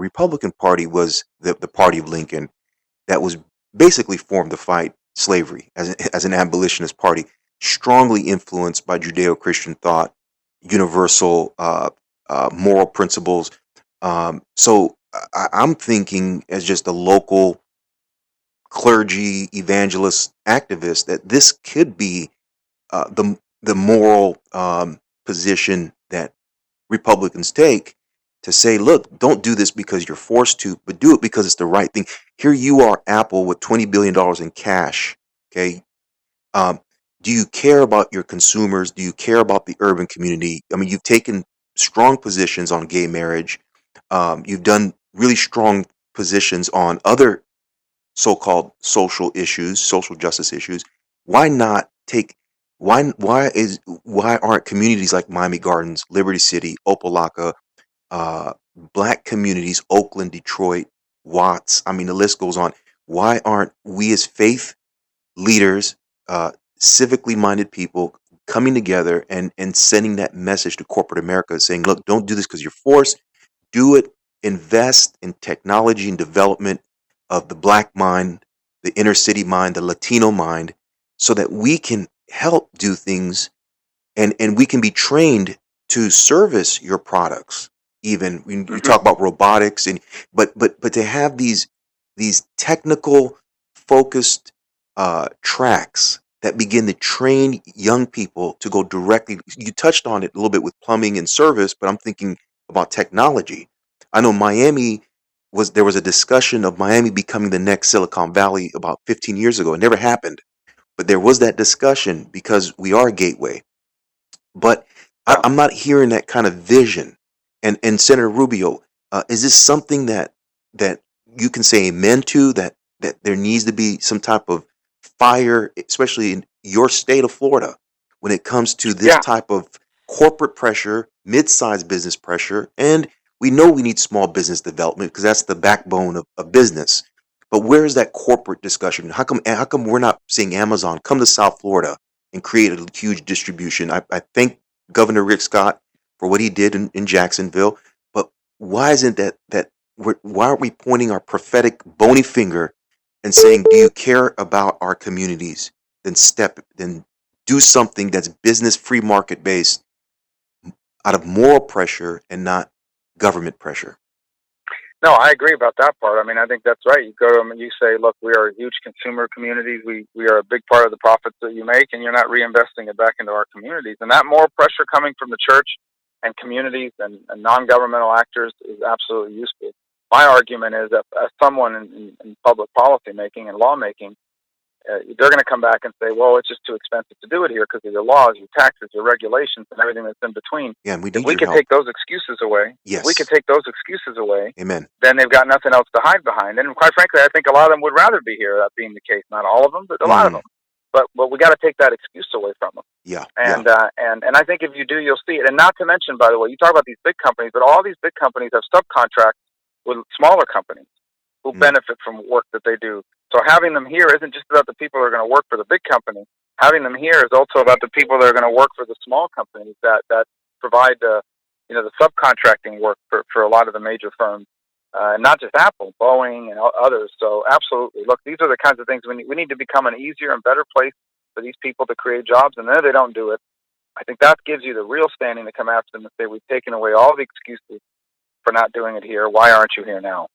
Republican Party was the party of Lincoln that was basically formed to fight slavery as an abolitionist party, strongly influenced by Judeo-Christian thought, universal moral principles. I'm thinking as just a local clergy, evangelist, activist that this could be the moral position that Republicans take to say, look, don't do this because you're forced to, but do it because it's the right thing. Here you are, Apple, with $20 billion in cash. Okay. Um, do you care about your consumers? Do you care about the urban community? I mean, you've taken strong positions on gay marriage. You've done really strong positions on other so-called social issues, social justice issues. Why not take why aren't communities like Miami Gardens, Liberty City, Opelika, uh, black communities, Oakland, Detroit, Watts, I mean the list goes on. Why aren't we as faith leaders, civically minded people coming together and sending that message to corporate America saying, look, don't do this because you're forced. Do it. Invest in technology and development of the black mind, the inner city mind, the Latino mind, so that we can help do things and we can be trained to service your products. Even when you Hmm. talk about robotics and but to have these technical focused tracks that begin to train young people to go directly. You touched on it a little bit with plumbing and service, but I'm thinking about technology. I know Miami there was a discussion of Miami becoming the next Silicon Valley about 15 years ago. It never happened, but there was that discussion because we are a gateway. But Yeah. I'm not hearing that kind of vision. And Senator Rubio, is this something that you can say amen to? That there needs to be some type of fire, especially in your state of Florida, when it comes to this Yeah. type of corporate pressure, mid-sized business pressure, and we know we need small business development because that's the backbone of business. But where is that corporate discussion? How come we're not seeing Amazon come to South Florida and create a huge distribution? I thank Governor Rick Scott for what he did in Jacksonville, but why isn't why aren't we pointing our prophetic bony finger and saying, do you care about our communities? Then do something that's business free market based out of moral pressure and not government pressure. No, I agree about that part. I mean, I think that's right. You go to them and you say, look, we are huge consumer communities. We are a big part of the profits that you make, and you're not reinvesting it back into our communities. And that moral pressure coming from the church and communities and non-governmental actors is absolutely useful. My argument is that as someone in public policy making and lawmaking, they're going to come back and say, well, it's just too expensive to do it here because of your laws, your taxes, your regulations, and everything that's in between. Yeah, and we If need we your could help. take those excuses away, Yes. Amen. then they've got nothing else to hide behind. And quite frankly, I think a lot of them would rather be here, that being the case. Not all of them, but a lot of Mm, them. But we got to take that excuse away from them. yeah, yeah. And I think if you do, you'll see it. And not to mention, by the way, you talk about these big companies, but all these big companies have subcontracts with smaller companies who Mm, benefit from work that they do. So having them here isn't just about the people who are going to work for the big company. Having them here is also about the people that are going to work for the small companies that provide the subcontracting work for a lot of the major firms, not just Apple, Boeing, and others. So absolutely, look, these are the kinds of things we need to become an easier and better place for these people to create jobs, and there they don't do it. I think that gives you the real standing to come after them and say, we've taken away all the excuses for not doing it here. Why aren't you here now?